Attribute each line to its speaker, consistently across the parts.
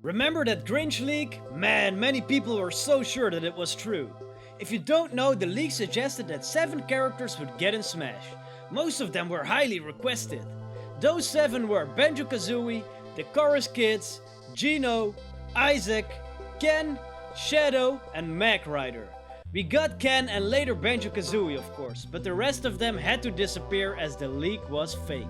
Speaker 1: Remember that Grinch leak? Man, many people were so sure that it was true. If you don't know, the leak suggested that 7 characters would get in Smash. Most of them were highly requested. Those 7 were Banjo-Kazooie, the Chorus Kids, Geno, Isaac, Ken, Shadow, and Mac Rider. We got Ken and later Banjo-Kazooie of course, but the rest of them had to disappear as the leak was fake.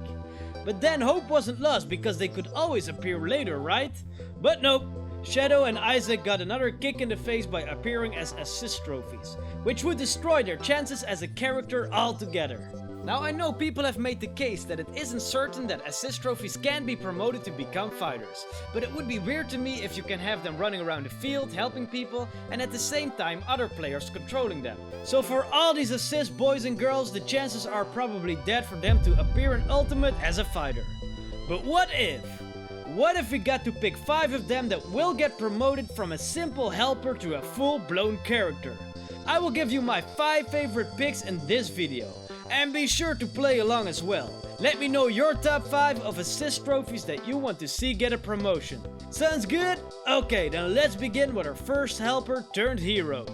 Speaker 1: But then hope wasn't lost because they could always appear later, right? But nope, Shadow and Isaac got another kick in the face by appearing as assist trophies, which would destroy their chances as a character altogether. Now I know people have made the case that it isn't certain that assist trophies can be promoted to become fighters, but it would be weird to me if you can have them running around the field helping people and at the same time other players controlling them. So for all these assist boys and girls, the chances are probably dead for them to appear in Ultimate as a fighter. But what if? What if we got to pick 5 of them that will get promoted from a simple helper to a full-blown character? I will give you my 5 favorite picks in this video. And be sure to play along as well. Let me know your top 5 of assist trophies that you want to see get a promotion. Sounds good? Okay, then let's begin with our first helper turned hero.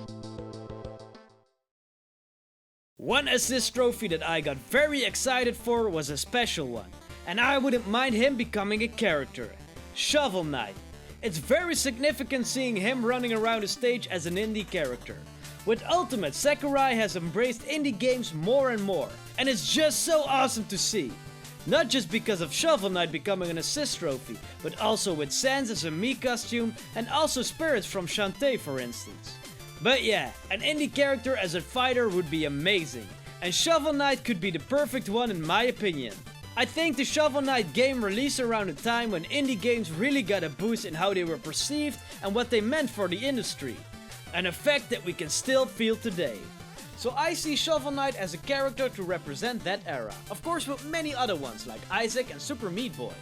Speaker 1: One assist trophy that I got very excited for was a special one, and I wouldn't mind him becoming a character. Shovel Knight. It's very significant seeing him running around the stage as an indie character. With Ultimate, Sakurai has embraced indie games more and more, and it's just so awesome to see. Not just because of Shovel Knight becoming an assist trophy, but also with Sans as a Mii costume and also Spirits from Shantae for instance. But yeah, an indie character as a fighter would be amazing, and Shovel Knight could be the perfect one in my opinion. I think the Shovel Knight game released around a time when indie games really got a boost in how they were perceived and what they meant for the industry. An effect that we can still feel today. So I see Shovel Knight as a character to represent that era, of course with many other ones like Isaac and Super Meat Boy.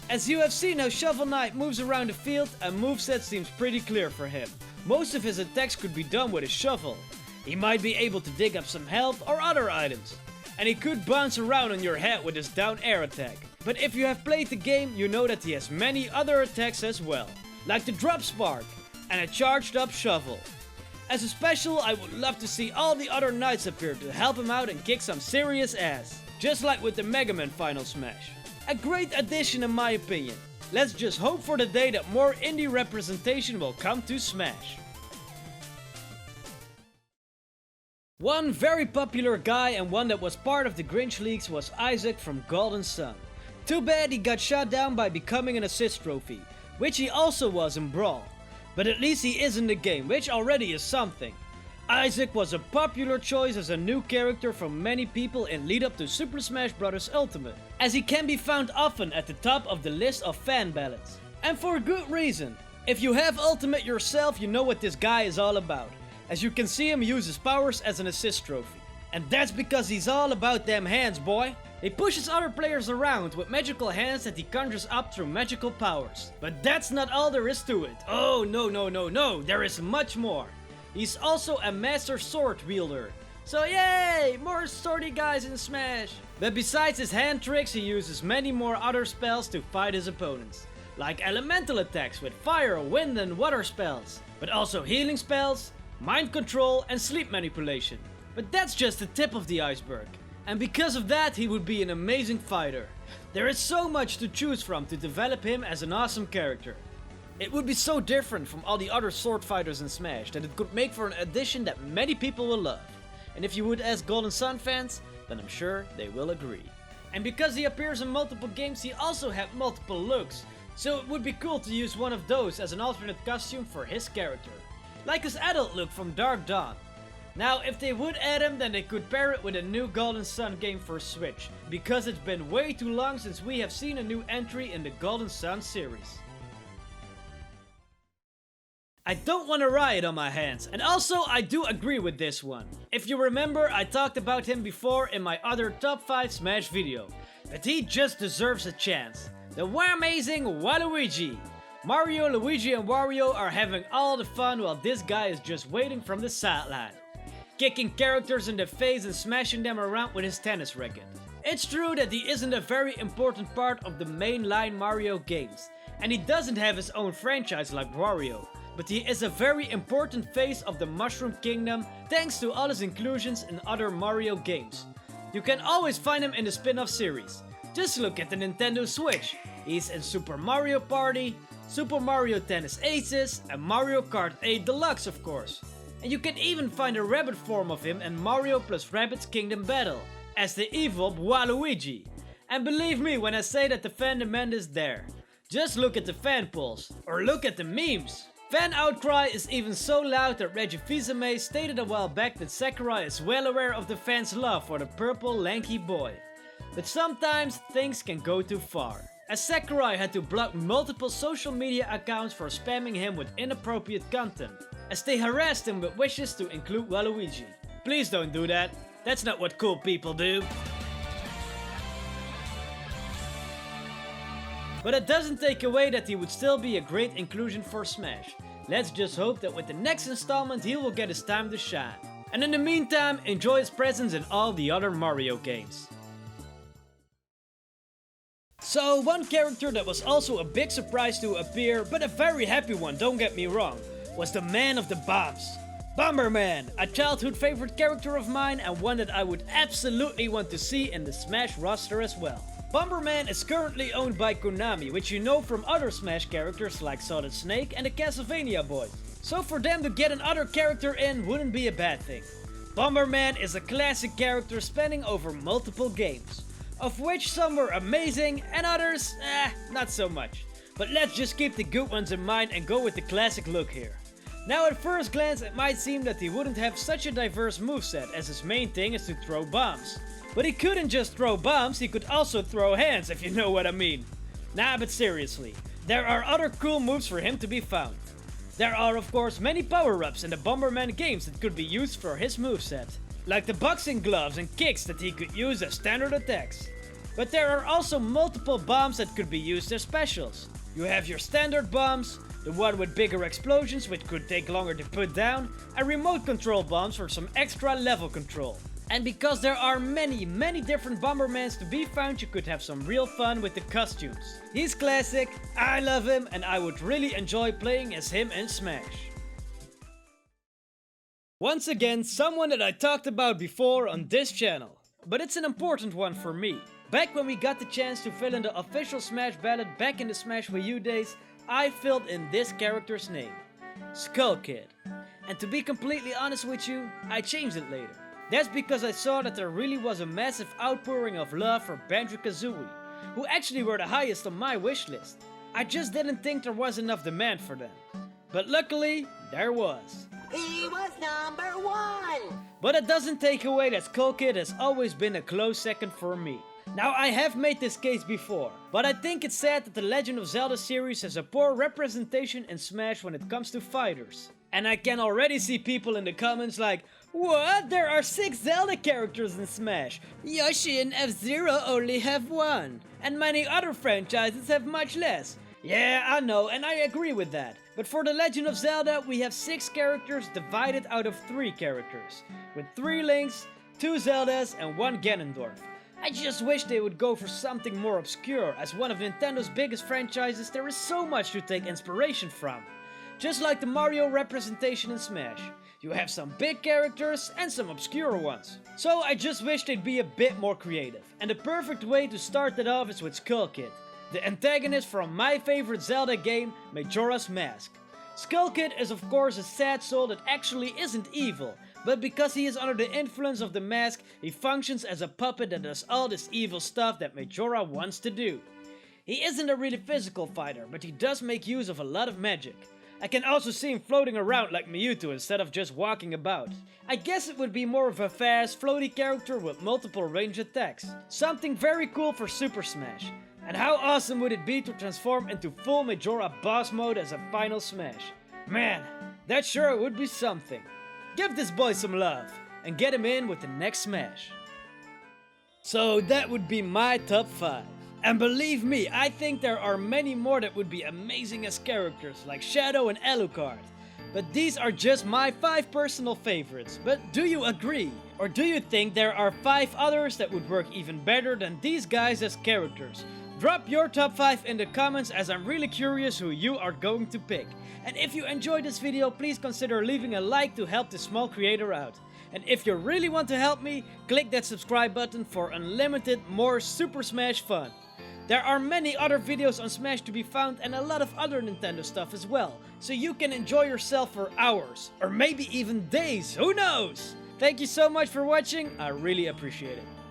Speaker 1: As you have seen how Shovel Knight moves around the field, a moveset seems pretty clear for him. Most of his attacks could be done with a shovel. He might be able to dig up some health or other items. And he could bounce around on your head with his down air attack. But if you have played the game, you know that he has many other attacks as well, like the Drop Spark and a charged up shovel. As a special, I would love to see all the other knights appear to help him out and kick some serious ass, just like with the Mega Man Final Smash. A great addition in my opinion. Let's just hope for the day that more indie representation will come to Smash. One very popular guy and one that was part of the Grinch leaks was Isaac from Golden Sun. Too bad he got shot down by becoming an assist trophy, which he also was in Brawl. But at least he is in the game, which already is something. Isaac was a popular choice as a new character from many people in lead up to Super Smash Bros. Ultimate, as he can be found often at the top of the list of fan ballads. And for a good reason. If you have Ultimate yourself, you know what this guy is all about, as you can see him use his powers as an assist trophy. And that's because he's all about them hands, boy. He pushes other players around with magical hands that he conjures up through magical powers. But that's not all there is to it. Oh no, there is much more. He's also a master sword wielder. So yay, more swordy guys in Smash. But besides his hand tricks, he uses many more other spells to fight his opponents. Like elemental attacks with fire, wind and water spells. But also healing spells, mind control and sleep manipulation. But that's just the tip of the iceberg. And because of that, he would be an amazing fighter. There is so much to choose from to develop him as an awesome character. It would be so different from all the other sword fighters in Smash that it could make for an addition that many people will love. And if you would ask Golden Sun fans, then I'm sure they will agree. And because he appears in multiple games, he also had multiple looks. So it would be cool to use one of those as an alternate costume for his character. Like his adult look from Dark Dawn. Now, if they would add him, then they could pair it with a new Golden Sun game for Switch, because it's been way too long since we have seen a new entry in the Golden Sun series. I don't want a riot on my hands, and also I do agree with this one. If you remember, I talked about him before in my other top 5 Smash video, but he just deserves a chance. The amazing Waluigi! Mario, Luigi and Wario are having all the fun while this guy is just waiting from the sideline, kicking characters in the face and smashing them around with his tennis racket. It's true that he isn't a very important part of the mainline Mario games, and he doesn't have his own franchise like Wario, but he is a very important face of the Mushroom Kingdom thanks to all his inclusions in other Mario games. You can always find him in the spin-off series. Just look at the Nintendo Switch. He's in Super Mario Party, Super Mario Tennis Aces, and Mario Kart 8 Deluxe of course. And you can even find a rabbit form of him in Mario plus Rabbids Kingdom Battle, as the evil Waluigi. And believe me when I say that the fan demand is there. Just look at the fan polls, or look at the memes. Fan outcry is even so loud that Reggie Fils-Aimé stated a while back that Sakurai is well aware of the fans' love for the purple lanky boy. But sometimes things can go too far, as Sakurai had to block multiple social media accounts for spamming him with inappropriate content, as they harassed him with wishes to include Waluigi. Please don't do that, that's not what cool people do. But it doesn't take away that he would still be a great inclusion for Smash. Let's just hope that with the next installment he will get his time to shine. And in the meantime, enjoy his presence in all the other Mario games. So, one character that was also a big surprise to appear, but a very happy one, don't get me wrong, was the man of the bombs. Bomberman, a childhood favorite character of mine and one that I would absolutely want to see in the Smash roster as well. Bomberman is currently owned by Konami, which you know from other Smash characters like Solid Snake and the Castlevania boys. So for them to get another character in wouldn't be a bad thing. Bomberman is a classic character spanning over multiple games, of which some were amazing and others, not so much. But let's just keep the good ones in mind and go with the classic look here. Now at first glance it might seem that he wouldn't have such a diverse moveset as his main thing is to throw bombs. But he couldn't just throw bombs, he could also throw hands, if you know what I mean. Nah, but seriously, there are other cool moves for him to be found. There are of course many power-ups in the Bomberman games that could be used for his moveset, like the boxing gloves and kicks that he could use as standard attacks. But there are also multiple bombs that could be used as specials. You have your standard bombs, the one with bigger explosions which could take longer to put down, and remote control bombs for some extra level control. And because there are many different Bombermans to be found, you could have some real fun with the costumes. He's classic, I love him, and I would really enjoy playing as him in Smash. Once again, someone that I talked about before on this channel, but it's an important one for me. Back when we got the chance to fill in the official Smash ballot back in the Smash Wii U days, I filled in this character's name, Skull Kid. And to be completely honest with you, I changed it later. That's because I saw that there really was a massive outpouring of love for Banjo-Kazooie, who actually were the highest on my wish list. I just didn't think there was enough demand for them. But luckily, there was.
Speaker 2: He was #1!
Speaker 1: But it doesn't take away that Skull Kid has always been a close second for me. Now I have made this case before, but I think it's sad that the Legend of Zelda series has a poor representation in Smash when it comes to fighters. And I can already see people in the comments like, what? There are 6 Zelda characters in Smash. Yoshi and F-Zero only have 1. And many other franchises have much less. Yeah, I know, and I agree with that. But for The Legend of Zelda, we have 6 characters divided out of 3 characters. With 3 Links, 2 Zeldas and 1 Ganondorf. I just wish they would go for something more obscure. As one of Nintendo's biggest franchises, there is so much to take inspiration from. Just like the Mario representation in Smash. You have some big characters and some obscure ones. So I just wish they'd be a bit more creative. And the perfect way to start that off is with Skull Kid, the antagonist from my favorite Zelda game, Majora's Mask. Skull Kid is of course a sad soul that actually isn't evil, but because he is under the influence of the mask, he functions as a puppet that does all this evil stuff that Majora wants to do. He isn't a really physical fighter, but he does make use of a lot of magic. I can also see him floating around like Mewtwo instead of just walking about. I guess it would be more of a fast, floaty character with multiple range attacks. Something very cool for Super Smash. And how awesome would it be to transform into full Majora boss mode as a final Smash? Man, that sure would be something. Give this boy some love, and get him in with the next Smash. So that would be my top 5. And believe me, I think there are many more that would be amazing as characters, like Shadow and Alucard. But these are just my 5 personal favorites. But do you agree? Or do you think there are 5 others that would work even better than these guys as characters? Drop your top 5 in the comments as I'm really curious who you are going to pick. And if you enjoyed this video, please consider leaving a like to help this small creator out. And if you really want to help me, click that subscribe button for unlimited more Super Smash fun. There are many other videos on Smash to be found and a lot of other Nintendo stuff as well, so you can enjoy yourself for hours, or maybe even days, who knows? Thank you so much for watching, I really appreciate it.